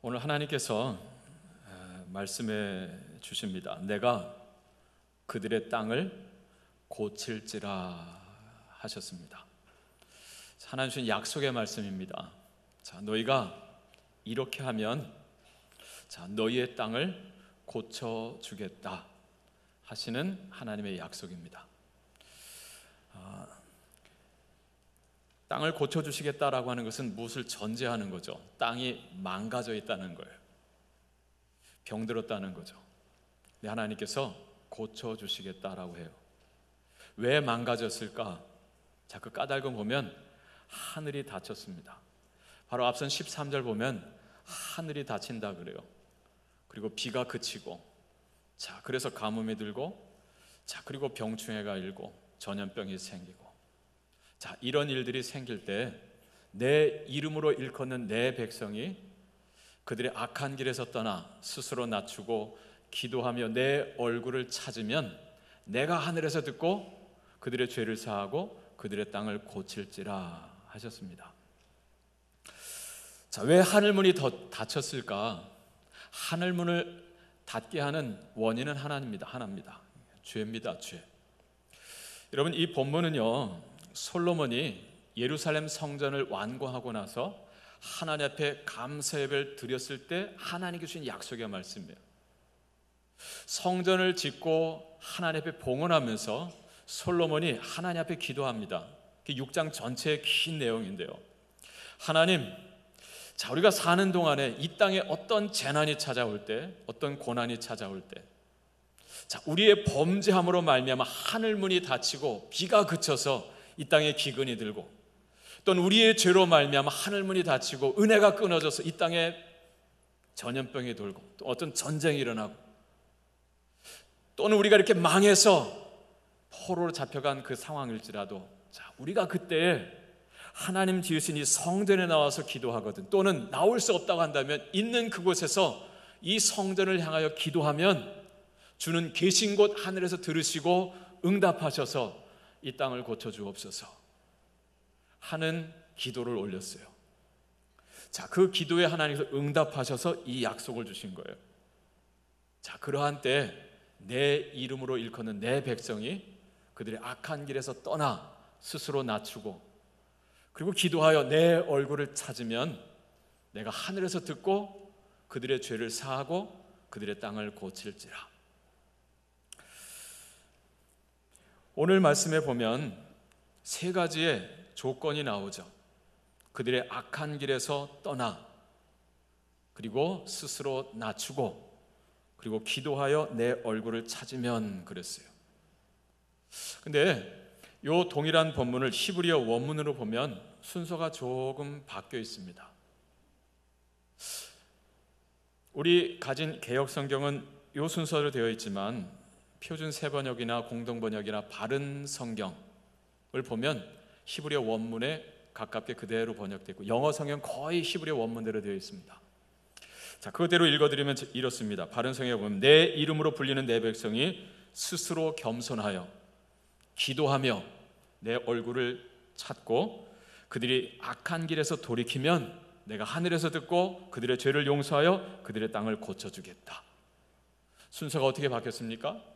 오늘 하나님께서 말씀해 주십니다. 내가 그들의 땅을 고칠지라 하셨습니다. 하나님 주신 약속의 말씀입니다. 자, 너희가 이렇게 하면 너희의 땅을 고쳐주겠다 하시는 하나님의 약속입니다. 땅을 고쳐주시겠다라고 하는 것은 무엇을 전제하는 거죠? 땅이 망가져 있다는 거예요. 병들었다는 거죠. 근데 하나님께서 고쳐주시겠다라고 해요. 왜 망가졌을까? 자, 그 까닭은 보면 하늘이 닫혔습니다. 바로 앞선 13절 보면 하늘이 닫힌다 그래요. 그리고 비가 그치고, 자, 그래서 가뭄이 들고, 자, 그리고 병충해가 일고 전염병이 생기고, 자, 이런 일들이 생길 때 내 이름으로 일컫는 내 백성이 그들의 악한 길에서 떠나 스스로 낮추고 기도하며 내 얼굴을 찾으면 내가 하늘에서 듣고 그들의 죄를 사하고 그들의 땅을 고칠지라 하셨습니다. 자, 왜 하늘문이 더 닫혔을까? 하늘문을 닫게 하는 원인은 하나입니다. 죄입니다. 죄. 여러분, 이 본문은요, 솔로몬이 예루살렘 성전을 완공하고 나서 하나님 앞에 감사 예배를 드렸을 때 하나님께 주신 약속의 말씀이에요. 성전을 짓고 하나님 앞에 봉헌하면서 솔로몬이 하나님 앞에 기도합니다. 6장 전체의 긴 내용인데요. 하나님, 자, 우리가 사는 동안에 이 땅에 어떤 재난이 찾아올 때, 어떤 고난이 찾아올 때, 자, 우리의 범죄함으로 말미암아 하늘문이 닫히고 비가 그쳐서 이 땅에 기근이 들고, 또는 우리의 죄로 말미암아 하늘문이 닫히고 은혜가 끊어져서 이 땅에 전염병이 돌고 또 어떤 전쟁이 일어나고, 또는 우리가 이렇게 망해서 포로로 잡혀간 그 상황일지라도, 자, 우리가 그때 하나님 지으신 이 성전에 나와서 기도하거든, 또는 나올 수 없다고 한다면 있는 그곳에서 이 성전을 향하여 기도하면 주는 계신 곳 하늘에서 들으시고 응답하셔서 이 땅을 고쳐주옵소서 하는 기도를 올렸어요. 자, 그 기도에 하나님께서 응답하셔서 이 약속을 주신 거예요. 자, 그러한 때 내 이름으로 일컫는 내 백성이 그들의 악한 길에서 떠나 스스로 낮추고 그리고 기도하여 내 얼굴을 찾으면 내가 하늘에서 듣고 그들의 죄를 사하고 그들의 땅을 고칠지라. 오늘 말씀에 보면 세 가지의 조건이 나오죠. 그들의 악한 길에서 떠나, 그리고 스스로 낮추고, 그리고 기도하여 내 얼굴을 찾으면 그랬어요. 근데 이 동일한 본문을 히브리어 원문으로 보면 순서가 조금 바뀌어 있습니다. 우리 가진 개역 성경은 이 순서로 되어 있지만 표준 세번역이나 공동번역이나 바른 성경을 보면 히브리어 원문에 가깝게 그대로 번역되고, 영어 성경 거의 히브리어 원문대로 되어 있습니다. 자, 그대로 읽어드리면 이렇습니다. 바른 성경에 보면 내 이름으로 불리는 내 백성이 스스로 겸손하여 기도하며 내 얼굴을 찾고 그들이 악한 길에서 돌이키면 내가 하늘에서 듣고 그들의 죄를 용서하여 그들의 땅을 고쳐주겠다. 순서가 어떻게 바뀌었습니까?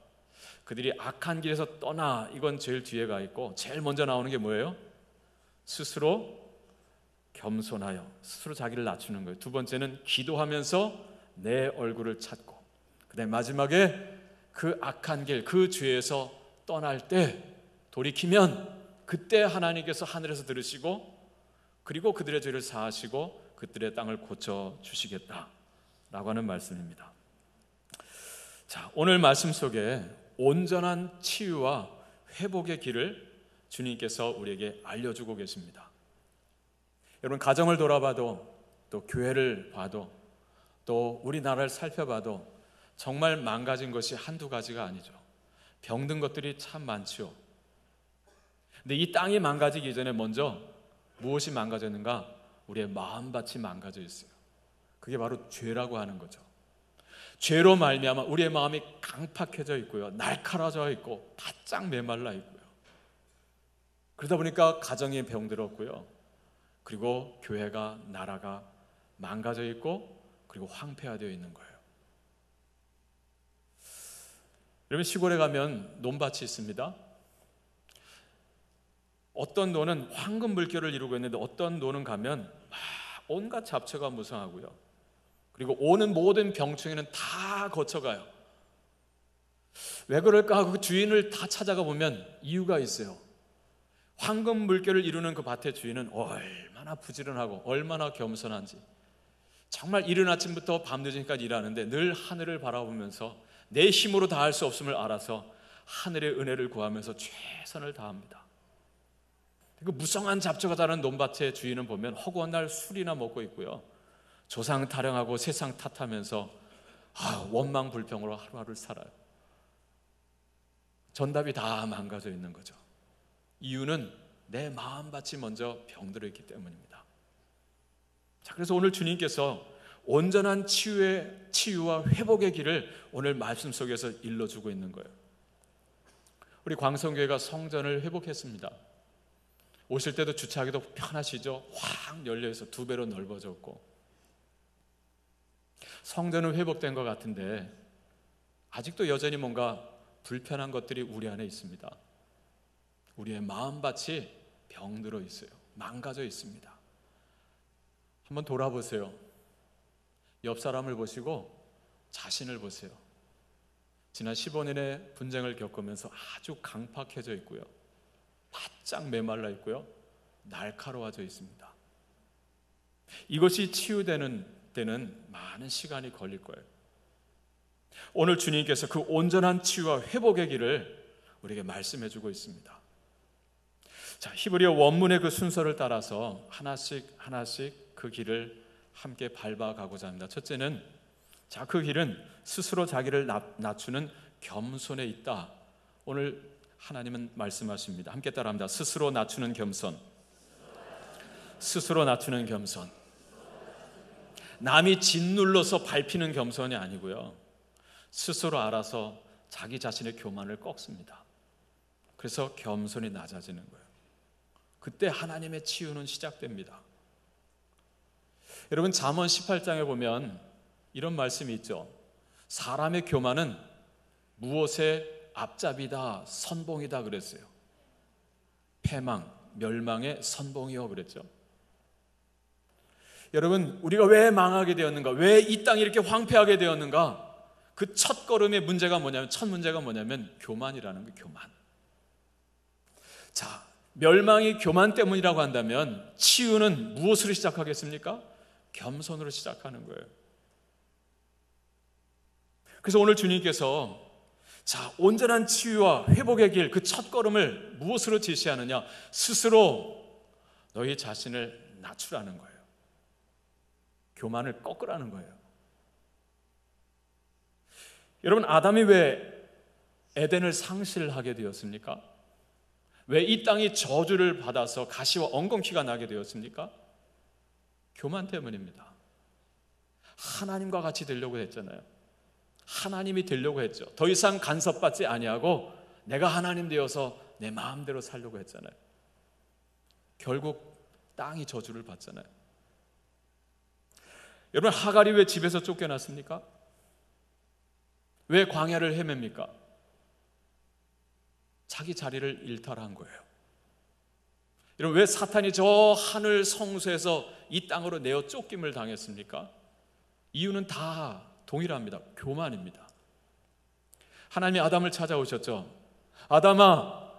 그들이 악한 길에서 떠나, 이건 제일 뒤에 가 있고, 제일 먼저 나오는 게 뭐예요? 스스로 겸손하여, 스스로 자기를 낮추는 거예요. 두 번째는 기도하면서 내 얼굴을 찾고, 그 다음에 마지막에 그 악한 길, 그 죄에서 떠날 때 돌이키면 그때 하나님께서 하늘에서 들으시고 그리고 그들의 죄를 사하시고 그들의 땅을 고쳐주시겠다라고 하는 말씀입니다. 자, 오늘 말씀 속에 온전한 치유와 회복의 길을 주님께서 우리에게 알려주고 계십니다. 여러분, 가정을 돌아봐도, 또 교회를 봐도, 또 우리나라를 살펴봐도 정말 망가진 것이 한두 가지가 아니죠. 병든 것들이 참 많죠. 근데 이 땅이 망가지기 전에 먼저 무엇이 망가졌는가? 우리의 마음밭이 망가져 있어요. 그게 바로 죄라고 하는 거죠. 죄로 말미암아 우리의 마음이 강팍해져 있고요, 날카로워져 있고 바짝 메말라 있고요. 그러다 보니까 가정이 병들었고요, 그리고 교회가, 나라가 망가져 있고 그리고 황폐화되어 있는 거예요. 여러분, 시골에 가면 논밭이 있습니다. 어떤 논은 황금 물결을 이루고 있는데 어떤 논은 가면 막 온갖 잡초가 무성하고요. 그리고 오는 모든 병충해는 다 거쳐가요. 왜 그럴까 하고 그 주인을 다 찾아가 보면 이유가 있어요. 황금 물결을 이루는 그 밭의 주인은 얼마나 부지런하고 얼마나 겸손한지, 정말 이른 아침부터 밤늦은까지 일하는데 늘 하늘을 바라보면서 내 힘으로 다 할 수 없음을 알아서 하늘의 은혜를 구하면서 최선을 다합니다. 그 무성한 잡초가 자라는 논밭의 주인은 보면 허구한 날 술이나 먹고 있고요, 조상 타령하고 세상 탓하면서 원망 불평으로 하루하루를 살아요. 전답이 다 망가져 있는 거죠. 이유는 내 마음밭이 먼저 병들어 있기 때문입니다. 자, 그래서 오늘 주님께서 온전한 치유와 회복의 길을 오늘 말씀 속에서 일러주고 있는 거예요. 우리 광성교회가 성전을 회복했습니다. 오실 때도 주차하기도 편하시죠? 확 열려서 2배로 넓어졌고, 성전은 회복된 것 같은데 아직도 여전히 뭔가 불편한 것들이 우리 안에 있습니다. 우리의 마음밭이 병들어 있어요. 망가져 있습니다. 한번 돌아보세요. 옆 사람을 보시고 자신을 보세요. 지난 15년의 분쟁을 겪으면서 아주 강팍해져 있고요, 바짝 메말라 있고요, 날카로워져 있습니다. 이것이 치유되는 데는 많은 시간이 걸릴 거예요. 오늘 주님께서 그 온전한 치유와 회복의 길을 우리에게 말씀해 주고 있습니다. 자, 히브리어 원문의 그 순서를 따라서 하나씩 그 길을 함께 밟아가고자 합니다. 첫째는, 자, 그 길은 스스로 자기를 낮추는 겸손에 있다. 오늘 하나님은 말씀하십니다. 함께 따라합니다. 스스로 낮추는 겸손. 스스로 낮추는 겸손. 남이 짓눌러서 밟히는 겸손이 아니고요, 스스로 알아서 자기 자신의 교만을 꺾습니다. 그래서 겸손이 낮아지는 거예요. 그때 하나님의 치유는 시작됩니다. 여러분, 잠언 18장에 보면 이런 말씀이 있죠. 사람의 교만은 무엇의 앞잡이다, 선봉이다 그랬어요. 패망, 멸망의 선봉이요 그랬죠. 여러분, 우리가 왜 망하게 되었는가, 왜 이 땅이 이렇게 황폐하게 되었는가, 그 첫 걸음의 문제가 뭐냐면, 첫 문제가 뭐냐면 교만이라는 거예요. 교만. 자, 멸망이 교만 때문이라고 한다면 치유는 무엇으로 시작하겠습니까? 겸손으로 시작하는 거예요. 그래서 오늘 주님께서 자, 온전한 치유와 회복의 길, 그 첫 걸음을 무엇으로 제시하느냐? 스스로 너희 자신을 낮추라는 거예요. 교만을 꺾으라는 거예요. 여러분, 아담이 왜 에덴을 상실하게 되었습니까? 왜 이 땅이 저주를 받아서 가시와 엉겅퀴가 나게 되었습니까? 교만 때문입니다. 하나님과 같이 되려고 했잖아요. 하나님이 되려고 했죠. 더 이상 간섭받지 아니하고 내가 하나님 되어서 내 마음대로 살려고 했잖아요. 결국 땅이 저주를 받잖아요. 여러분, 하갈이 왜 집에서 쫓겨났습니까? 왜 광야를 헤맵니까? 자기 자리를 일탈한 거예요. 여러분, 왜 사탄이 저 하늘 성소에서 이 땅으로 내어 쫓김을 당했습니까? 이유는 다 동일합니다. 교만입니다. 하나님이 아담을 찾아오셨죠. 아담아,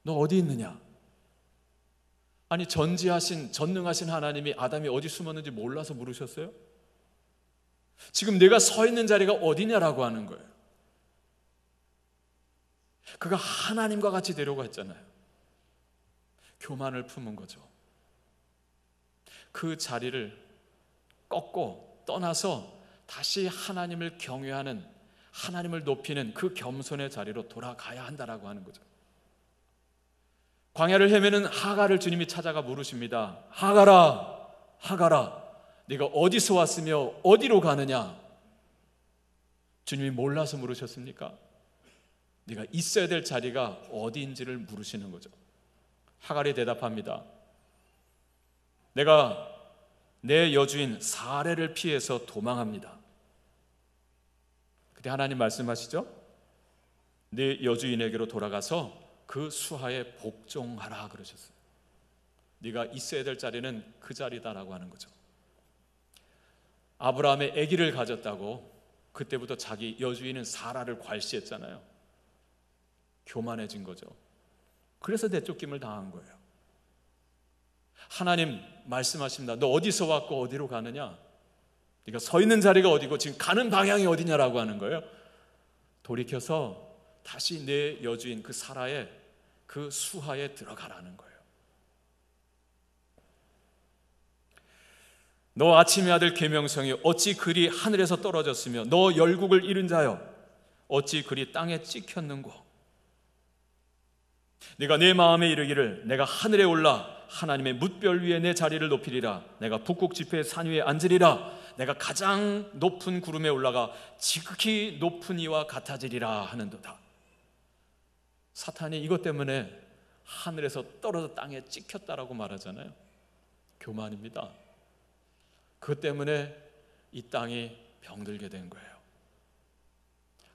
너 어디 있느냐? 아니, 전능하신 하나님이 아담이 어디 숨었는지 몰라서 물으셨어요? 지금 내가 서 있는 자리가 어디냐라고 하는 거예요. 그가 하나님과 같이 되려고 했잖아요. 교만을 품은 거죠. 그 자리를 꺾고 떠나서 다시 하나님을 경외하는, 하나님을 높이는 그 겸손의 자리로 돌아가야 한다라고 하는 거죠. 광야를 헤매는 하갈을 주님이 찾아가 물으십니다. 하갈아, 네가 어디서 왔으며 어디로 가느냐? 주님이 몰라서 물으셨습니까? 네가 있어야 될 자리가 어디인지를 물으시는 거죠. 하갈이 대답합니다. 내가 내 여주인 사례를 피해서 도망합니다. 그때 하나님 말씀하시죠? 내 여주인에게로 돌아가서 그 수하에 복종하라 그러셨어요. 네가 있어야 될 자리는 그 자리다라고 하는 거죠. 아브라함의 아기를 가졌다고 그때부터 자기 여주인은 사라를 괄시했잖아요. 교만해진 거죠. 그래서 내쫓김을 당한 거예요. 하나님 말씀하십니다. 너 어디서 왔고 어디로 가느냐? 네가 서 있는 자리가 어디고 지금 가는 방향이 어디냐라고 하는 거예요. 돌이켜서 다시 내 여주인 그 사라의 그 수하에 들어가라는 거예요. 너 아침의 아들 계명성이 어찌 그리 하늘에서 떨어졌으며 너 열국을 잃은 자여 어찌 그리 땅에 찍혔는고. 네가 내 마음에 이르기를 내가 하늘에 올라 하나님의 뭇별 위에 내 자리를 높이리라. 내가 북극 지폐의 산 위에 앉으리라. 내가 가장 높은 구름에 올라가 지극히 높은 이와 같아지리라 하는도다. 사탄이 이것 때문에 하늘에서 떨어져 땅에 찍혔다라고 말하잖아요. 교만입니다. 그것 때문에 이 땅이 병들게 된 거예요.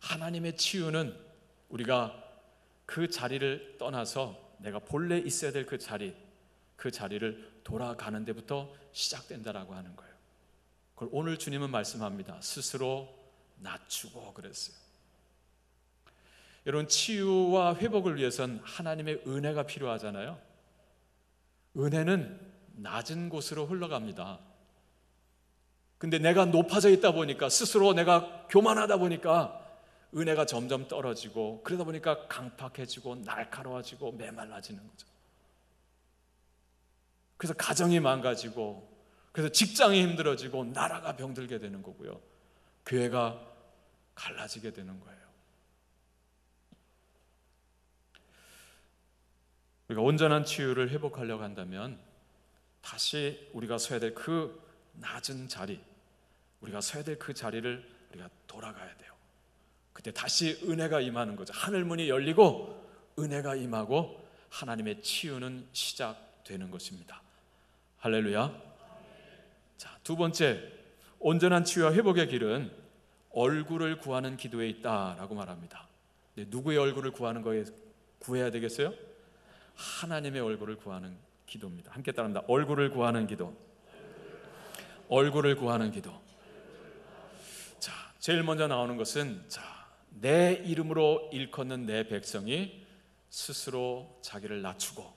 하나님의 치유는 우리가 그 자리를 떠나서 내가 본래 있어야 될 그 자리를 돌아가는 데부터 시작된다라고 하는 거예요. 그걸 오늘 주님은 말씀합니다. 스스로 낮추고 그랬어요. 여러분, 치유와 회복을 위해선 하나님의 은혜가 필요하잖아요. 은혜는 낮은 곳으로 흘러갑니다. 근데 내가 높아져 있다 보니까, 스스로 내가 교만하다 보니까 은혜가 점점 떨어지고, 그러다 보니까 강팍해지고 날카로워지고 메말라지는 거죠. 그래서 가정이 망가지고, 그래서 직장이 힘들어지고 나라가 병들게 되는 거고요. 교회가 갈라지게 되는 거예요. 우리가 온전한 치유를 회복하려고 한다면 다시 우리가 서야 될 그 낮은 자리, 우리가 서야 될 그 자리를 우리가 돌아가야 돼요. 그때 다시 은혜가 임하는 거죠. 하늘문이 열리고 은혜가 임하고 하나님의 치유는 시작되는 것입니다. 할렐루야. 자, 두 번째, 온전한 치유와 회복의 길은 얼굴을 구하는 기도에 있다라고 말합니다. 네, 누구의 얼굴을 구해야 되겠어요? 하나님의 얼굴을 구하는 기도입니다. 함께 따라합니다. 얼굴을 구하는 기도. 얼굴을 구하는 기도. 자, 제일 먼저 나오는 것은, 내 이름으로 일컫는 내 백성이 스스로 자기를 낮추고,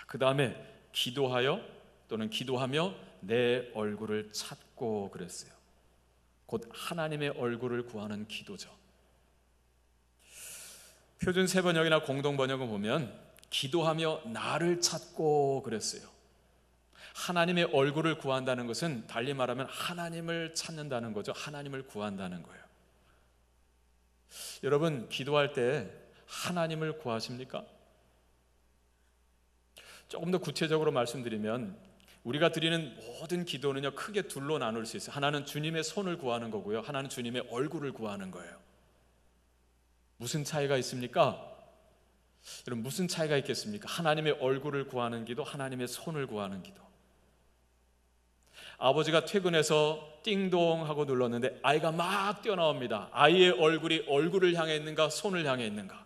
그 다음에 기도하여 또는 기도하며 내 얼굴을 찾고 그랬어요. 곧 하나님의 얼굴을 구하는 기도죠. 표준 세번역이나 공동번역을 보면 기도하며 나를 찾고 그랬어요. 하나님의 얼굴을 구한다는 것은 달리 말하면 하나님을 찾는다는 거죠. 하나님을 구한다는 거예요. 여러분, 기도할 때 하나님을 구하십니까? 조금 더 구체적으로 말씀드리면, 우리가 드리는 모든 기도는요, 크게 둘로 나눌 수 있어요. 하나는 주님의 손을 구하는 거고요, 하나는 주님의 얼굴을 구하는 거예요. 무슨 차이가 있습니까? 여러분, 무슨 차이가 있겠습니까? 하나님의 얼굴을 구하는 기도, 하나님의 손을 구하는 기도. 아버지가 퇴근해서 띵동 하고 눌렀는데 아이가 막 뛰어나옵니다. 아이의 얼굴이 얼굴을 향해 있는가, 손을 향해 있는가?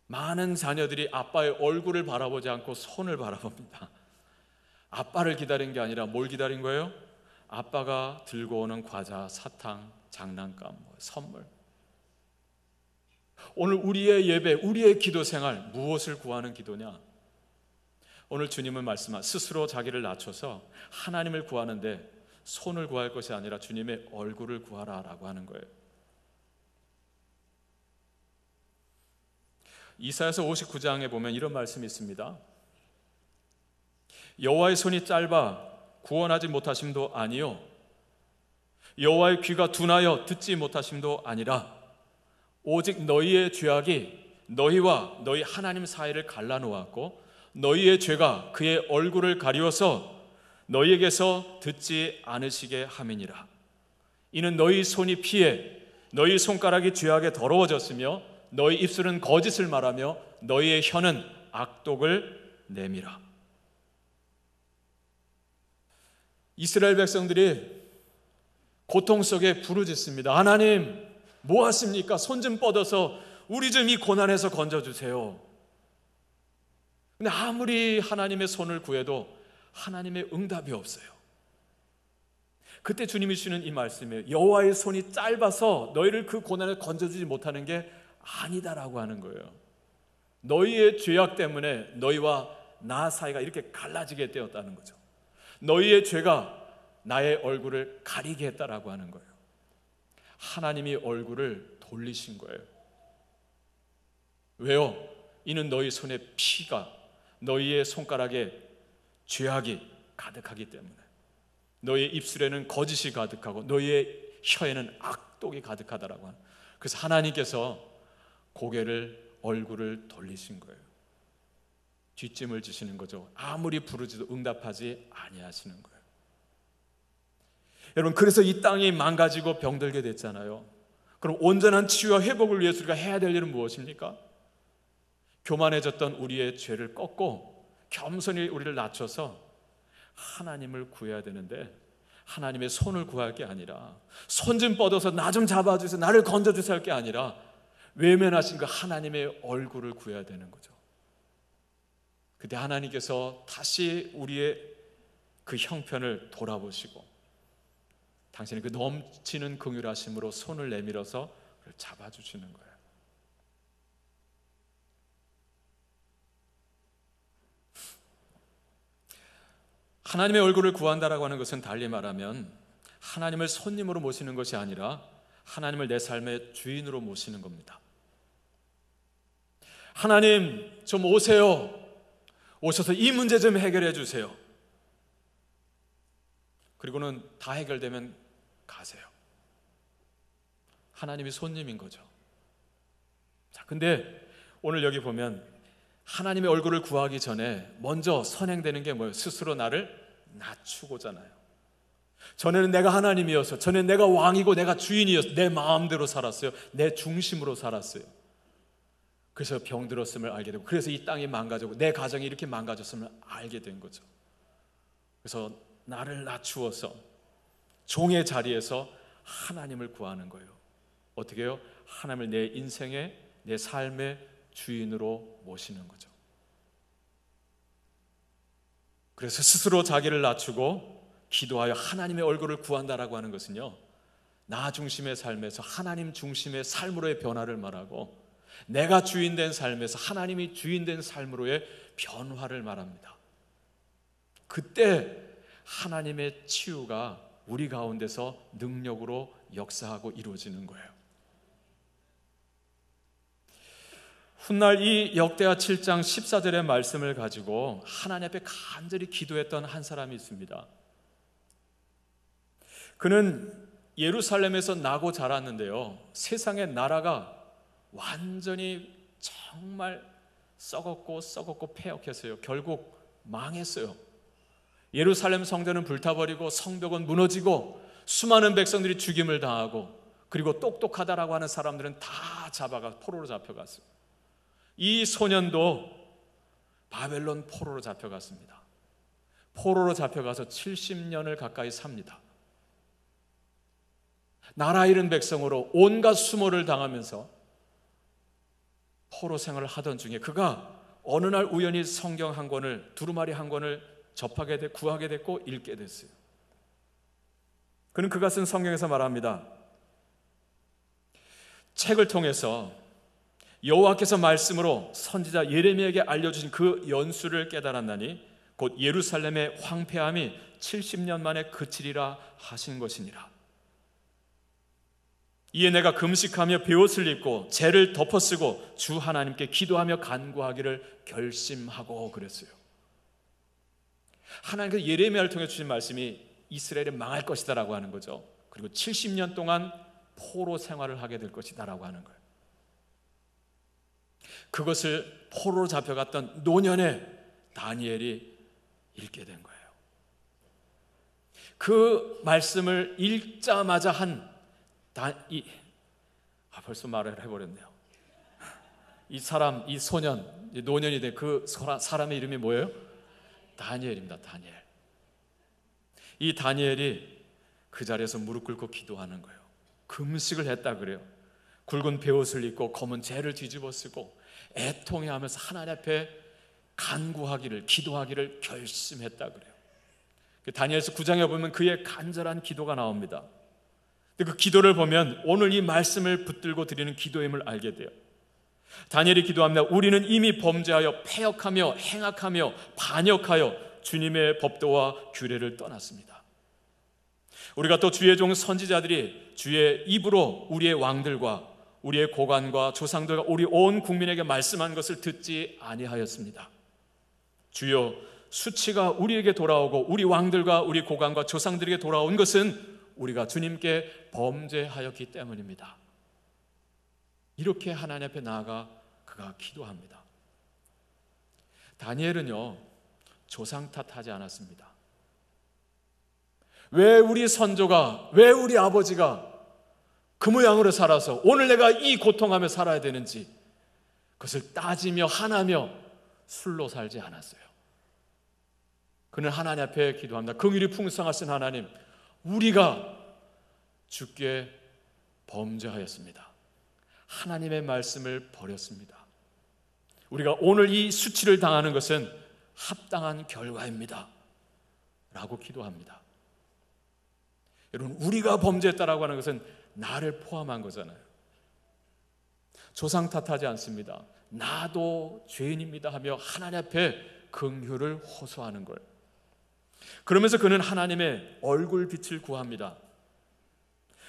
많은 자녀들이 아빠의 얼굴을 바라보지 않고 손을 바라봅니다. 아빠를 기다린 게 아니라 뭘 기다린 거예요? 아빠가 들고 오는 과자, 사탕, 장난감, 선물. 오늘 우리의 예배, 우리의 기도 생활, 무엇을 구하는 기도냐? 오늘 주님은 말씀하 스스로 자기를 낮춰서 하나님을 구하는데 손을 구할 것이 아니라 주님의 얼굴을 구하라라고 하는 거예요. 이사야서 59장에 보면 이런 말씀이 있습니다. 여호와의 손이 짧아 구원하지 못하심도 아니요, 여호와의 귀가 둔하여 듣지 못하심도 아니라 오직 너희의 죄악이 너희와 너희 하나님 사이를 갈라놓았고 너희의 죄가 그의 얼굴을 가리워서 너희에게서 듣지 않으시게 함이니라. 이는 너희 손이 피해 너희 손가락이 죄악에 더러워졌으며 너희 입술은 거짓을 말하며 너희의 혀는 악독을 내밀어. 이스라엘 백성들이 고통 속에 부르짖습니다. 하나님, 뭐 하십니까? 손 좀 뻗어서 우리 좀 이 고난에서 건져주세요. 근데 아무리 하나님의 손을 구해도 하나님의 응답이 없어요. 그때 주님이 주시는 이 말씀이에요. 여호와의 손이 짧아서 너희를 그 고난에 건져주지 못하는 게 아니다라고 하는 거예요. 너희의 죄악 때문에 너희와 나 사이가 이렇게 갈라지게 되었다는 거죠. 너희의 죄가 나의 얼굴을 가리게 했다라고 하는 거예요. 하나님이 얼굴을 돌리신 거예요. 왜요? 이는 너희 손에 피가, 너희의 손가락에 죄악이 가득하기 때문에. 너희의 입술에는 거짓이 가득하고 너희의 혀에는 악독이 가득하다라고 하는. 그래서 하나님께서 얼굴을 돌리신 거예요. 뒷짐을 지시는 거죠. 아무리 부르지도 응답하지 아니하시는 거예요. 여러분, 그래서 이 땅이 망가지고 병들게 됐잖아요. 그럼 온전한 치유와 회복을 위해서 우리가 해야 될 일은 무엇입니까? 교만해졌던 우리의 죄를 꺾고 겸손히 우리를 낮춰서 하나님을 구해야 되는데, 하나님의 손을 구할 게 아니라, 손 좀 뻗어서 나 좀 잡아주세요, 나를 건져주세요 할 게 아니라 외면하신 그 하나님의 얼굴을 구해야 되는 거죠. 그때 하나님께서 다시 우리의 그 형편을 돌아보시고 당신의 그 넘치는 긍휼하심으로 손을 내밀어서 잡아주시는 거예요. 하나님의 얼굴을 구한다라고 하는 것은 달리 말하면 하나님을 손님으로 모시는 것이 아니라 하나님을 내 삶의 주인으로 모시는 겁니다. 하나님 좀 오세요. 오셔서 이 문제 좀 해결해 주세요. 그리고는 다 해결되면 가세요. 하나님이 손님인 거죠. 자, 근데 오늘 여기 보면 하나님의 얼굴을 구하기 전에 먼저 선행되는 게 뭐예요? 스스로 나를 낮추고잖아요. 전에는 내가 하나님이어서, 전에는 내가 왕이고 내가 주인이어서 내 마음대로 살았어요. 내 중심으로 살았어요. 그래서 병들었음을 알게 되고, 그래서 이 땅이 망가지고 내 가정이 이렇게 망가졌음을 알게 된 거죠. 그래서 나를 낮추어서 종의 자리에서 하나님을 구하는 거예요. 어떻게 해요? 하나님을 내 인생의, 내 삶의 주인으로 모시는 거죠. 그래서 스스로 자기를 낮추고 기도하여 하나님의 얼굴을 구한다라고 하는 것은요, 나 중심의 삶에서 하나님 중심의 삶으로의 변화를 말하고, 내가 주인된 삶에서 하나님이 주인된 삶으로의 변화를 말합니다. 그때 하나님의 치유가 우리 가운데서 능력으로 역사하고 이루어지는 거예요. 훗날 이 역대하 7장 14절의 말씀을 가지고 하나님 앞에 간절히 기도했던 한 사람이 있습니다. 그는 예루살렘에서 나고 자랐는데요, 세상의 나라가 완전히 정말 썩었고 폐역했어요. 결국 망했어요. 예루살렘 성전은 불타버리고 성벽은 무너지고 수많은 백성들이 죽임을 당하고, 그리고 똑똑하다라고 하는 사람들은 다 포로로 잡혀갔어요. 이 소년도 바벨론 포로로 잡혀갔습니다. 포로로 잡혀가서 70년을 가까이 삽니다. 나라 잃은 백성으로 온갖 수모를 당하면서 포로 생활을 하던 중에 그가 어느 날 우연히 성경 한 권을, 두루마리 한 권을 구하게 됐고 읽게 됐어요. 그는 그가 쓴 성경에서 말합니다. 책을 통해서 여호와께서 말씀으로 선지자 예레미야에게 알려주신 그 연수를 깨달았나니 곧 예루살렘의 황폐함이 70년 만에 그치리라 하신 것이니라. 이에 내가 금식하며 베옷을 입고 재를 덮어쓰고 주 하나님께 기도하며 간구하기를 결심하고 그랬어요. 하나님께서 예레미야를 통해 주신 말씀이 이스라엘이 망할 것이다 라고 하는 거죠. 그리고 70년 동안 포로 생활을 하게 될 것이다 라고 하는 거예요. 그것을 포로로 잡혀갔던 노년에 다니엘이 읽게 된 거예요. 그 말씀을 읽자마자 벌써 말을 해버렸네요. 이 사람, 이 소년, 이 노년이 된 그 사람의 이름이 뭐예요? 다니엘입니다. 다니엘. 이 다니엘이 그 자리에서 무릎 꿇고 기도하는 거예요. 금식을 했다 그래요. 굵은 베옷을 입고 검은 재를 뒤집어 쓰고 애통해하면서 하나님 앞에 간구하기를, 기도하기를 결심했다 그래요. 다니엘서 9장에 보면 그의 간절한 기도가 나옵니다. 근데 그 기도를 보면 오늘 이 말씀을 붙들고 드리는 기도임을 알게 돼요. 다니엘이 기도합니다. 우리는 이미 범죄하여 패역하며 행악하며 반역하여 주님의 법도와 규례를 떠났습니다. 우리가 또 주의 종 선지자들이 주의 입으로 우리의 왕들과 우리의 고관과 조상들과 우리 온 국민에게 말씀한 것을 듣지 아니하였습니다. 주여, 수치가 우리에게 돌아오고 우리 왕들과 우리 고관과 조상들에게 돌아온 것은 우리가 주님께 범죄하였기 때문입니다. 이렇게 하나님 앞에 나아가 그가 기도합니다. 다니엘은요, 조상 탓하지 않았습니다. 왜 우리 선조가, 왜 우리 아버지가 그 모양으로 살아서 오늘 내가 이 고통하며 살아야 되는지 그것을 따지며 하나며 술로 살지 않았어요. 그는 하나님 앞에 기도합니다. 긍휼이 풍성하신 하나님, 우리가 주께 범죄하였습니다. 하나님의 말씀을 버렸습니다. 우리가 오늘 이 수치를 당하는 것은 합당한 결과입니다 라고 기도합니다. 여러분, 우리가 범죄했다라고 하는 것은 나를 포함한 거잖아요. 조상 탓하지 않습니다. 나도 죄인입니다 하며 하나님 앞에 긍휼을 호소하는 걸. 그러면서 그는 하나님의 얼굴빛을 구합니다.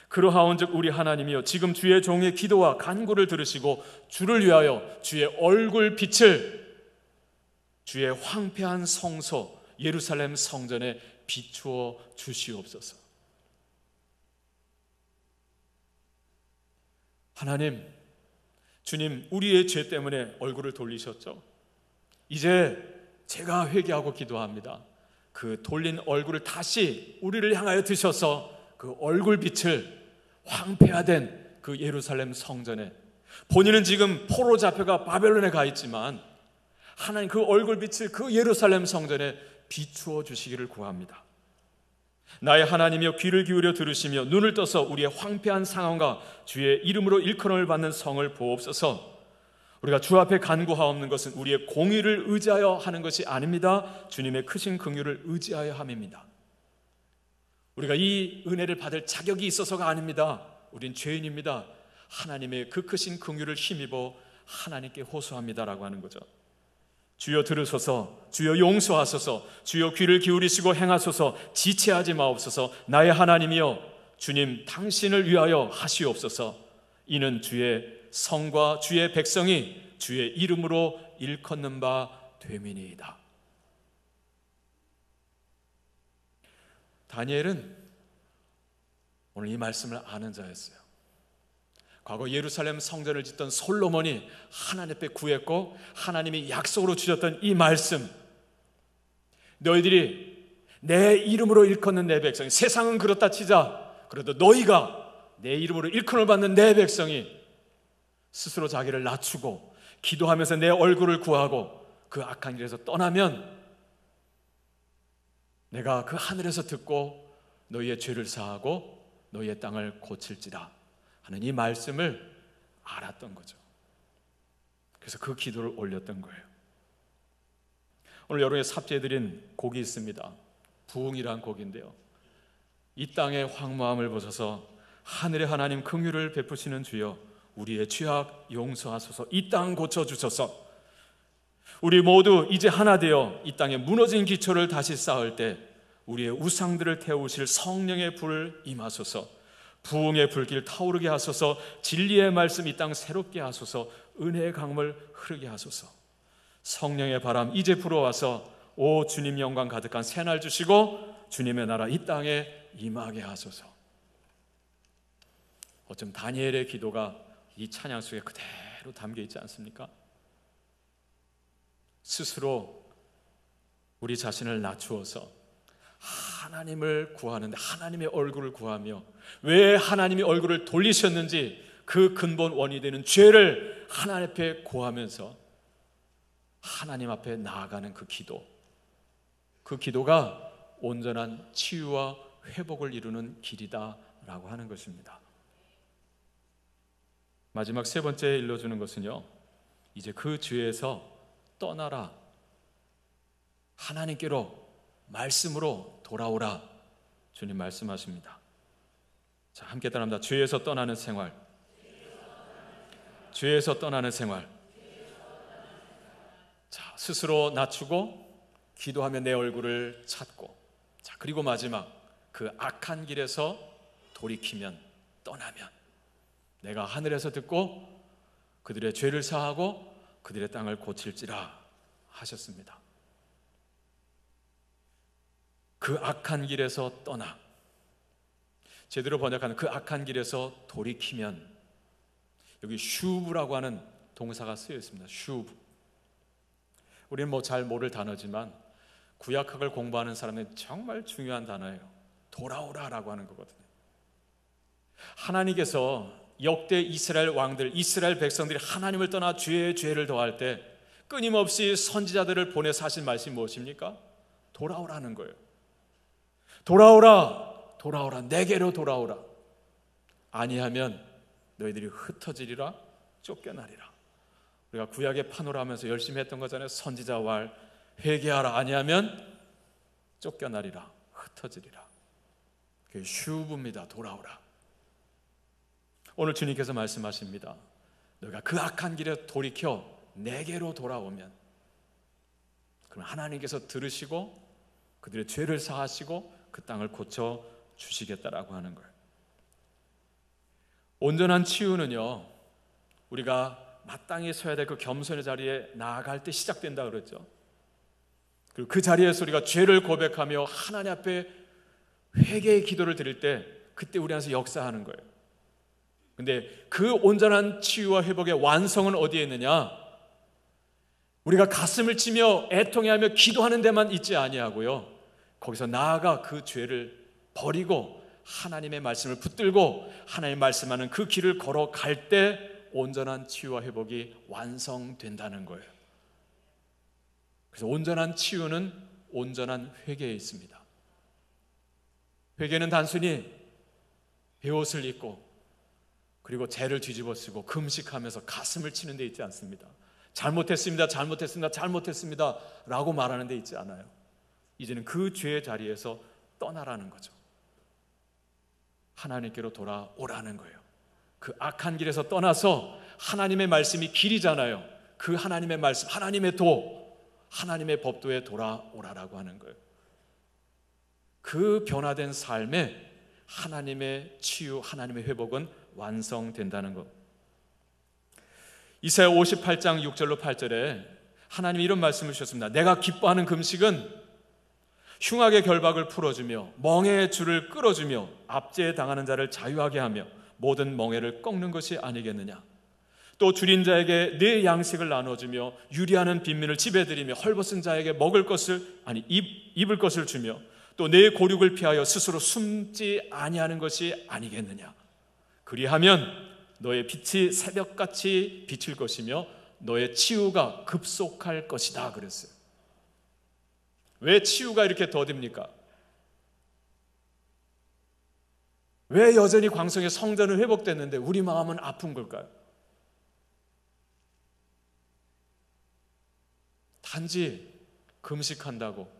그러하온즉 우리 하나님이여, 지금 주의 종의 기도와 간구를 들으시고 주를 위하여 주의 얼굴빛을 주의 황폐한 성소 예루살렘 성전에 비추어 주시옵소서. 하나님, 주님, 우리의 죄 때문에 얼굴을 돌리셨죠? 이제 제가 회개하고 기도합니다. 그 돌린 얼굴을 다시 우리를 향하여 드셔서 그 얼굴빛을 황폐화된 그 예루살렘 성전에, 본인은 지금 포로 잡혀가 바벨론에 가 있지만 하나님 그 얼굴빛을 그 예루살렘 성전에 비추어 주시기를 구합니다. 나의 하나님이여, 귀를 기울여 들으시며 눈을 떠서 우리의 황폐한 상황과 주의 이름으로 일컬음을 받는 성을 보옵소서. 우리가 주 앞에 간구하옵는 것은 우리의 공의를 의지하여 하는 것이 아닙니다. 주님의 크신 긍휼을 의지하여 함입니다. 우리가 이 은혜를 받을 자격이 있어서가 아닙니다. 우린 죄인입니다. 하나님의 그 크신 긍휼을 힘입어 하나님께 호소합니다라고 하는 거죠. 주여 들으소서, 주여 용서하소서, 주여 귀를 기울이시고 행하소서, 지체하지 마옵소서. 나의 하나님이여, 주님 당신을 위하여 하시옵소서. 이는 주의 성과 주의 백성이 주의 이름으로 일컫는 바 됨이니이다. 다니엘은 오늘 이 말씀을 아는 자였어요. 과거 예루살렘 성전을 짓던 솔로몬이 하나님 앞에 구했고 하나님이 약속으로 주셨던 이 말씀, 너희들이 내 이름으로 일컫는 내 백성이, 세상은 그렇다 치자 그래도 너희가 내 이름으로 일컬음을 받는 내 백성이 스스로 자기를 낮추고 기도하면서 내 얼굴을 구하고 그 악한 길에서 떠나면 내가 그 하늘에서 듣고 너희의 죄를 사하고 너희의 땅을 고칠지라 하는 이 말씀을 알았던 거죠. 그래서 그 기도를 올렸던 거예요. 오늘 여러분에 삽제해드린 곡이 있습니다. 부흥이란 곡인데요, 이 땅의 황무함을 보셔서 하늘의 하나님 긍휼을 베푸시는 주여, 우리의 죄악 용서하소서, 이 땅 고쳐주소서. 우리 모두 이제 하나 되어 이 땅에 무너진 기초를 다시 쌓을 때 우리의 우상들을 태우실 성령의 불을 임하소서. 부흥의 불길 타오르게 하소서. 진리의 말씀 이 땅 새롭게 하소서. 은혜의 강물 흐르게 하소서. 성령의 바람 이제 불어와서 오 주님 영광 가득한 새날 주시고 주님의 나라 이 땅에 임하게 하소서. 어쩜 다니엘의 기도가 이 찬양 속에 그대로 담겨 있지 않습니까? 스스로 우리 자신을 낮추어서 하나님을 구하는데, 하나님의 얼굴을 구하며 왜 하나님이 얼굴을 돌리셨는지 그 근본 원인이 되는 죄를 하나님 앞에 구하면서 하나님 앞에 나아가는 그 기도, 그 기도가 온전한 치유와 회복을 이루는 길이다라고 하는 것입니다. 마지막 세 번째 일러주는 것은요, 이제 그 죄에서 떠나라, 하나님께로 말씀으로 돌아오라, 주님 말씀하십니다. 자, 함께 따라합니다. 죄에서 떠나는 생활, 죄에서 떠나는 생활. 자, 스스로 낮추고 기도하며 내 얼굴을 찾고, 자, 그리고 마지막 그 악한 길에서 돌이키면, 떠나면 내가 하늘에서 듣고 그들의 죄를 사하고 그들의 땅을 고칠지라 하셨습니다. 그 악한 길에서 떠나, 제대로 번역하는 그 악한 길에서 돌이키면, 여기 슈브라고 하는 동사가 쓰여 있습니다. 슈브. 우리는 뭐 잘 모를 단어지만 구약학을 공부하는 사람은 정말 중요한 단어예요. 돌아오라라고 하는 거거든요. 하나님께서 역대 이스라엘 왕들, 이스라엘 백성들이 하나님을 떠나 죄를 더할 때 끊임없이 선지자들을 보내서 하신 말씀이 무엇입니까? 돌아오라는 거예요. 돌아오라, 돌아오라, 내게로 돌아오라. 아니하면 너희들이 흩어지리라, 쫓겨나리라. 우리가 구약의 파노라하면서 열심히 했던 거잖아요. 선지자 왈, 회개하라, 아니하면 쫓겨나리라, 흩어지리라. 그게 슈브입니다. 돌아오라. 오늘 주님께서 말씀하십니다. 너희가 그 악한 길에 돌이켜 내게로 돌아오면, 그럼 하나님께서 들으시고 그들의 죄를 사하시고 그 땅을 고쳐 주시겠다라고 하는 거예요. 온전한 치유는요, 우리가 마땅히 서야 될 그 겸손의 자리에 나아갈 때 시작된다 그랬죠. 그리고 그 자리에서 우리가 죄를 고백하며 하나님 앞에 회개의 기도를 드릴 때, 그때 우리 안에서 역사하는 거예요. 근데 그 온전한 치유와 회복의 완성은 어디에 있느냐? 우리가 가슴을 치며 애통해하며 기도하는 데만 있지 아니하고요, 거기서 나아가 그 죄를 버리고 하나님의 말씀을 붙들고 하나님 말씀하는 그 길을 걸어갈 때 온전한 치유와 회복이 완성된다는 거예요. 그래서 온전한 치유는 온전한 회개에 있습니다. 회개는 단순히 베옷을 입고 그리고 죄를 뒤집어쓰고 금식하면서 가슴을 치는 데 있지 않습니다. 잘못했습니다, 잘못했습니다, 잘못했습니다 라고 말하는 데 있지 않아요. 이제는 그 죄의 자리에서 떠나라는 거죠. 하나님께로 돌아오라는 거예요. 그 악한 길에서 떠나서 하나님의 말씀이 길이잖아요. 그 하나님의 말씀, 하나님의 하나님의 법도에 돌아오라라고 하는 거예요. 그 변화된 삶에 하나님의 치유, 하나님의 회복은 완성된다는 것. 이사야 58장 6절로 8절에 하나님이 이런 말씀을 주셨습니다. 내가 기뻐하는 금식은 흉악의 결박을 풀어주며 멍에의 줄을 끌어주며 압제에 당하는 자를 자유하게 하며 모든 멍에를 꺾는 것이 아니겠느냐. 또 줄인 자에게 네 양식을 나눠주며 유리하는 빈민을 집에들이며 헐벗은 자에게 입을 것을 주며 또 내 고륙을 피하여 스스로 숨지 아니하는 것이 아니겠느냐. 그리하면 너의 빛이 새벽같이 비칠 것이며 너의 치유가 급속할 것이다 그랬어요. 왜 치유가 이렇게 더딥니까? 왜 여전히 광성의 성전은 회복됐는데 우리 마음은 아픈 걸까요? 단지 금식한다고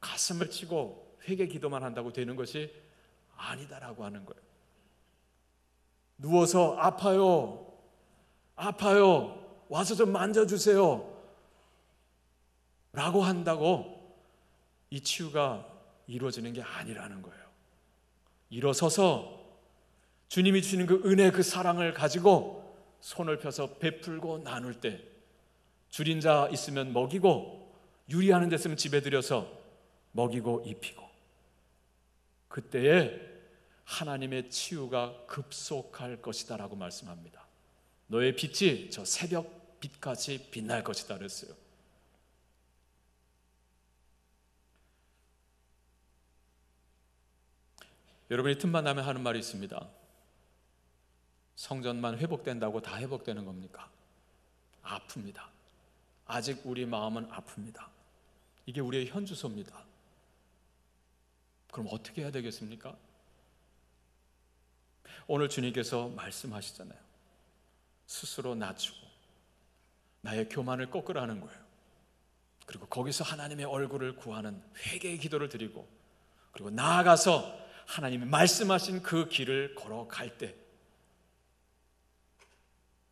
가슴을 치고 회개 기도만 한다고 되는 것이 아니다라고 하는 거예요. 누워서 아파요, 와서 좀 만져주세요 라고 한다고 이 치유가 이루어지는 게 아니라는 거예요. 일어서서 주님이 주시는 그 은혜, 그 사랑을 가지고 손을 펴서 베풀고 나눌 때, 줄인 자 있으면 먹이고 유리하는 데 있으면 집에 들여서 먹이고 입히고, 그때에 하나님의 치유가 급속할 것이다 라고 말씀합니다. 너의 빛이 저 새벽 빛같이 빛날 것이다 그랬어요. 여러분이 틈만 나면 하는 말이 있습니다. 성전만 회복된다고 다 회복되는 겁니까? 아픕니다. 아직 우리 마음은 아픕니다. 이게 우리의 현주소입니다. 그럼 어떻게 해야 되겠습니까? 오늘 주님께서 말씀하시잖아요. 스스로 낮추고 나의 교만을 꺾으라는 거예요. 그리고 거기서 하나님의 얼굴을 구하는 회개의 기도를 드리고, 그리고 나아가서 하나님이 말씀하신 그 길을 걸어갈 때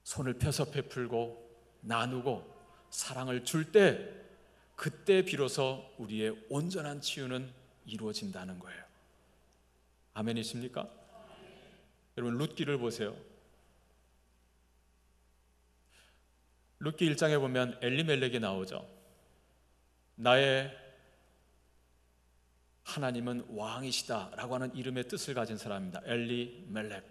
손을 펴서 베풀고 나누고 사랑을 줄 때, 그때 비로소 우리의 온전한 치유는 이루어진다는 거예요. 아멘이십니까? 여러분, 룻기를 보세요. 룻기 1장에 보면 엘리멜렉이 나오죠. 나의 하나님은 왕이시다 라고 하는 이름의 뜻을 가진 사람입니다. 엘리멜렉.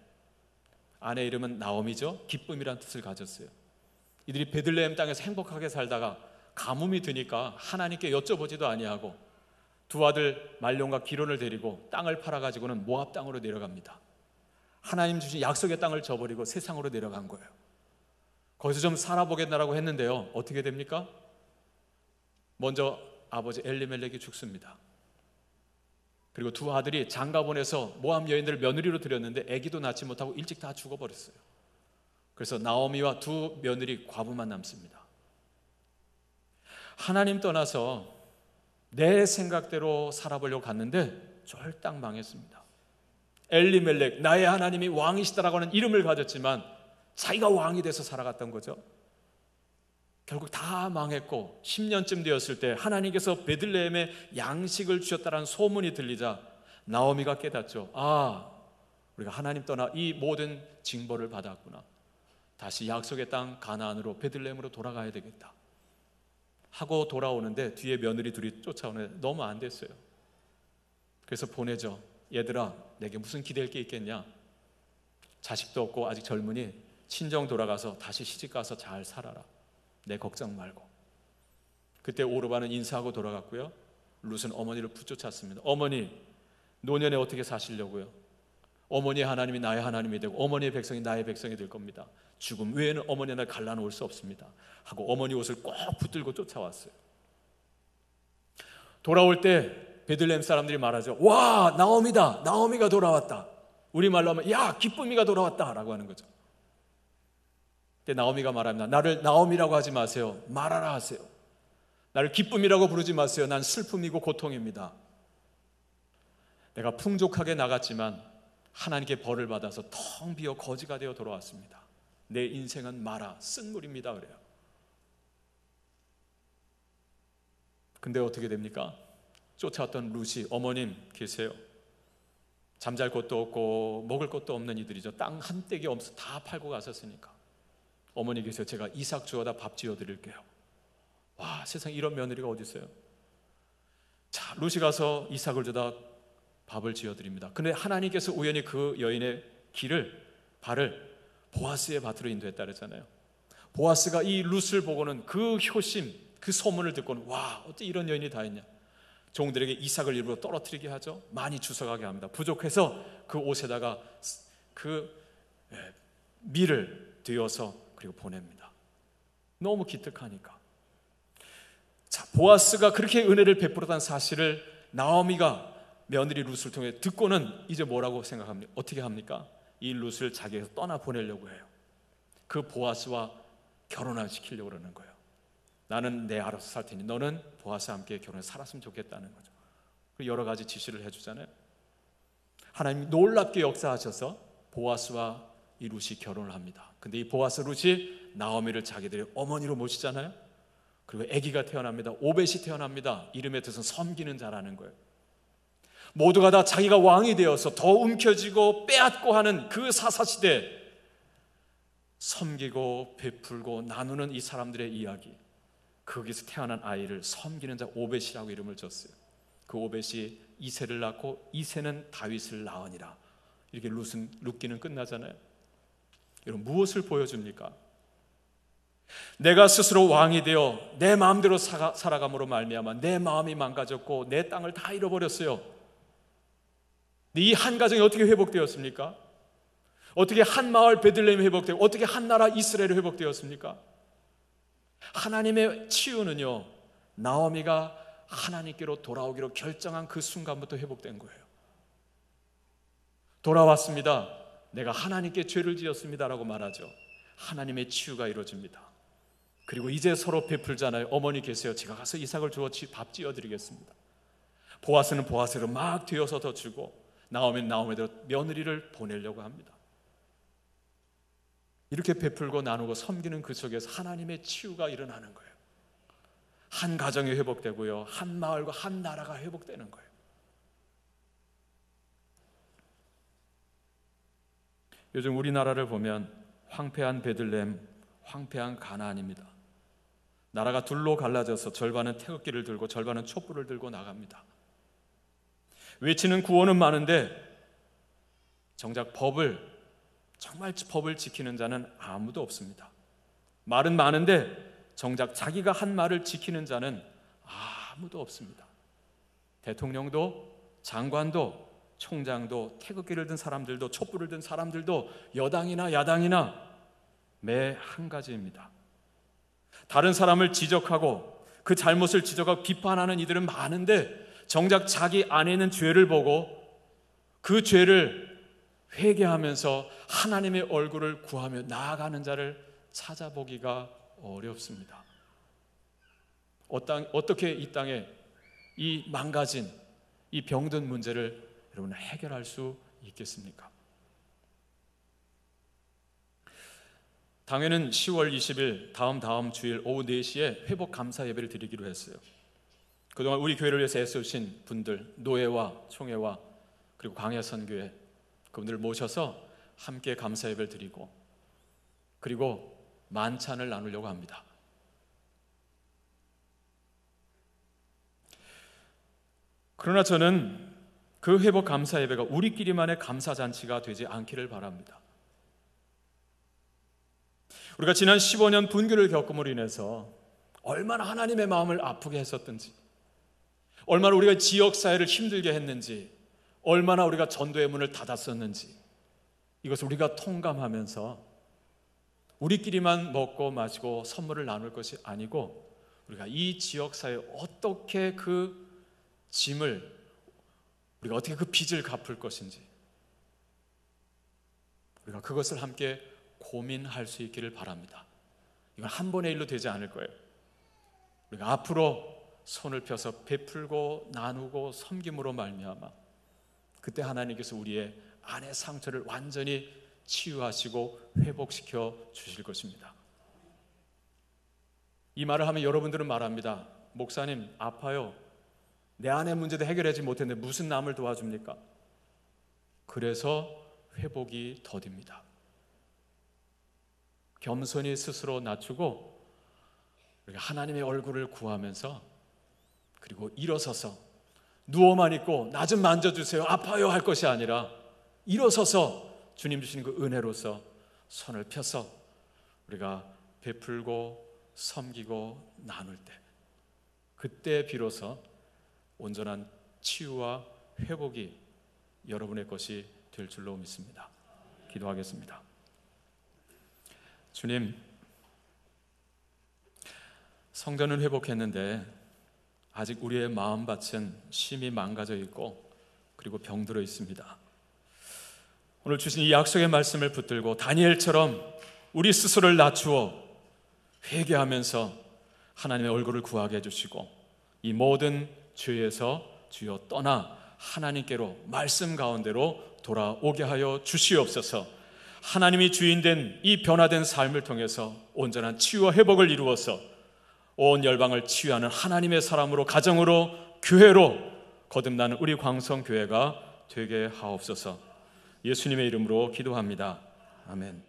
아내 이름은 나오미죠. 기쁨이란 뜻을 가졌어요. 이들이 베들레헴 땅에서 행복하게 살다가 가뭄이 드니까 하나님께 여쭤보지도 아니하고 두 아들 말론과 기론을 데리고 땅을 팔아가지고는 모압 땅으로 내려갑니다. 하나님 주신 약속의 땅을 저버리고 세상으로 내려간 거예요. 거기서 좀 살아보겠다라고 했는데요, 어떻게 됩니까? 먼저 아버지 엘리멜렉이 죽습니다. 그리고 두 아들이 장가 보내서 모압 여인들을 며느리로 들였는데 아기도 낳지 못하고 일찍 다 죽어버렸어요. 그래서 나오미와 두 며느리 과부만 남습니다. 하나님 떠나서 내 생각대로 살아보려고 갔는데 쫄딱 망했습니다. 엘리멜렉, 나의 하나님이 왕이시다라고 하는 이름을 가졌지만 자기가 왕이 돼서 살아갔던 거죠. 결국 다 망했고 10년쯤 되었을 때 하나님께서 베들레헴에 양식을 주셨다는 소문이 들리자 나오미가 깨닫죠. 아, 우리가 하나님 떠나 이 모든 징벌을 받았구나. 다시 약속의 땅 가나안으로 베들레헴으로 돌아가야 되겠다 하고 돌아오는데 뒤에 며느리 둘이 쫓아오는데 너무 안 됐어요. 그래서 보내죠. 얘들아, 내게 무슨 기댈 게 있겠냐? 자식도 없고 아직 젊으니 친정 돌아가서 다시 시집가서 잘 살아라. 내 걱정 말고. 그때 오르바는 인사하고 돌아갔고요. 룻은 어머니를 붙쫓았습니다. 어머니, 노년에 어떻게 사시려고요? 어머니의 하나님이 나의 하나님이 되고 어머니의 백성이 나의 백성이 될 겁니다. 죽음 외에는 어머니 날 갈라놓을 수 없습니다 하고 어머니 옷을 꼭 붙들고 쫓아왔어요. 돌아올 때 베들레헴 사람들이 말하죠. 와, 나오미다. 나오미가 돌아왔다. 우리말로 하면 야, 기쁨이가 돌아왔다 라고 하는 거죠. 그때 나오미가 말합니다. 나를 나오미라고 하지 마세요. 마라라 하세요. 나를 기쁨이라고 부르지 마세요. 난 슬픔이고 고통입니다. 내가 풍족하게 나갔지만 하나님께 벌을 받아서 텅 비어 거지가 되어 돌아왔습니다. 내 인생은 마라, 쓴물입니다 그래요. 근데 어떻게 됩니까? 쫓아왔던 룻이 어머님 계세요. 잠잘 곳도 없고 먹을 것도 없는 이들이죠. 땅 한 떼기 없어 다 팔고 갔었으니까. 어머니 계세요. 제가 이삭 주워다 밥 지어드릴게요. 와, 세상에 이런 며느리가 어디 있어요? 자, 룻이 가서 이삭을 주다 밥을 지어드립니다. 근데 하나님께서 우연히 그 여인의 발을 보아스의 밭으로 인도했다 그랬잖아요. 보아스가 이 룻을 보고는 그 효심, 그 소문을 듣고는 와, 어떻게 이런 여인이 다 있냐. 종들에게 이삭을 일부러 떨어뜨리게 하죠. 많이 주워가게 합니다. 부족해서 그 옷에다가 그 밀을 뒤어서 그리고 보냅니다. 너무 기특하니까. 자, 보아스가 그렇게 은혜를 베풀었다는 사실을 나오미가 며느리 룻을 통해 듣고는 이제 뭐라고 생각합니까? 어떻게 합니까? 이 룻을 자기에서 떠나 보내려고 해요. 그 보아스와 결혼을 시키려고 그러는 거예요. 나는 내 알아서 살 테니 너는 보아스와 함께 결혼해서 살았으면 좋겠다는 거죠. 그리고 여러 가지 지시를 해주잖아요. 하나님이 놀랍게 역사하셔서 보아스와 이 룻이 결혼을 합니다. 근데 이 보아스 룻이 나오미를 자기들의 어머니로 모시잖아요. 그리고 아기가 태어납니다. 오벳이 태어납니다. 이름의 뜻은 섬기는 자라는 거예요. 모두가 다 자기가 왕이 되어서 더 움켜쥐고 빼앗고 하는 그 사사시대, 섬기고 베풀고 나누는 이 사람들의 이야기, 거기서 태어난 아이를 섬기는 자 오벳이라고 이름을 줬어요. 그 오벳이 이새를 낳고 이새는 다윗을 낳으니라. 이렇게 룻기는 끝나잖아요. 여러분, 무엇을 보여줍니까? 내가 스스로 왕이 되어 내 마음대로 살아감으로 말미암아 내 마음이 망가졌고 내 땅을 다 잃어버렸어요. 이 한 가정이 어떻게 회복되었습니까? 어떻게 한 마을 베들레헴이 회복되고 어떻게 한 나라 이스라엘이 회복되었습니까? 하나님의 치유는요, 나오미가 하나님께로 돌아오기로 결정한 그 순간부터 회복된 거예요. 돌아왔습니다. 내가 하나님께 죄를 지었습니다라고 말하죠. 하나님의 치유가 이루어집니다. 그리고 이제 서로 베풀잖아요. 어머니 계세요. 제가 가서 이삭을 주어 밥 지어드리겠습니다. 보아스는 보아스로 막 뒤어서 더 주고, 나오면 나오면대로 며느리를 보내려고 합니다. 이렇게 베풀고 나누고 섬기는 그 속에서 하나님의 치유가 일어나는 거예요. 한 가정이 회복되고요, 한 마을과 한 나라가 회복되는 거예요. 요즘 우리나라를 보면 황폐한 베들레헴, 황폐한 가나안입니다. 나라가 둘로 갈라져서 절반은 태극기를 들고 절반은 촛불을 들고 나갑니다. 외치는 구호는 많은데 정작 정말 법을 지키는 자는 아무도 없습니다. 말은 많은데 정작 자기가 한 말을 지키는 자는 아무도 없습니다. 대통령도, 장관도, 총장도, 태극기를 든 사람들도, 촛불을 든 사람들도 여당이나 야당이나 매 한 가지입니다. 다른 사람을 지적하고 그 잘못을 지적하고 비판하는 이들은 많은데 정작 자기 안에 있는 죄를 보고 그 죄를 회개하면서 하나님의 얼굴을 구하며 나아가는 자를 찾아보기가 어렵습니다. 어떻게 이 땅에 이 망가진, 이 병든 문제를 여러분 해결할 수 있겠습니까? 당회는 10월 20일 다음 주일 오후 4시에 회복 감사 예배를 드리기로 했어요. 그동안 우리 교회를 위해서 애쓰신 분들, 노회와 총회와 그리고 광야선교회, 그분들을 모셔서 함께 감사 예배를 드리고 그리고 만찬을 나누려고 합니다. 그러나 저는 그 회복 감사 예배가 우리끼리만의 감사 잔치가 되지 않기를 바랍니다. 우리가 지난 15년 분교를 겪음으로 인해서 얼마나 하나님의 마음을 아프게 했었든지, 얼마나 우리가 지역사회를 힘들게 했는지, 얼마나 우리가 전도의 문을 닫았었는지, 이것을 우리가 통감하면서 우리끼리만 먹고 마시고 선물을 나눌 것이 아니고 우리가 이 지역사회에 어떻게 그 짐을, 우리가 어떻게 그 빚을 갚을 것인지, 우리가 그것을 함께 고민할 수 있기를 바랍니다. 이건 한 번의 일로 되지 않을 거예요. 우리가 앞으로 손을 펴서 베풀고 나누고 섬김으로 말미암아 그때 하나님께서 우리의 안의 상처를 완전히 치유하시고 회복시켜 주실 것입니다. 이 말을 하면 여러분들은 말합니다. 목사님, 아파요. 내 안의 문제도 해결하지 못했는데 무슨 남을 도와줍니까? 그래서 회복이 더딥니다. 겸손히 스스로 낮추고 우리가 하나님의 얼굴을 구하면서, 그리고 일어서서 누워만 있고 나 좀 만져주세요, 아파요 할 것이 아니라 일어서서 주님 주시는 그 은혜로서 손을 펴서 우리가 베풀고 섬기고 나눌 때, 그때 비로소 온전한 치유와 회복이 여러분의 것이 될 줄로 믿습니다. 기도하겠습니다. 주님, 성전은 회복했는데 아직 우리의 마음밭은 심히 망가져 있고 그리고 병들어 있습니다. 오늘 주신 이 약속의 말씀을 붙들고 다니엘처럼 우리 스스로를 낮추어 회개하면서 하나님의 얼굴을 구하게 해주시고 이 모든 죄에서 주여 떠나 하나님께로 말씀 가운데로 돌아오게 하여 주시옵소서. 하나님이 주인된 이 변화된 삶을 통해서 온전한 치유와 회복을 이루어서 온 열방을 치유하는 하나님의 사람으로, 가정으로, 교회로 거듭나는 우리 광성교회가 되게 하옵소서. 예수님의 이름으로 기도합니다. 아멘.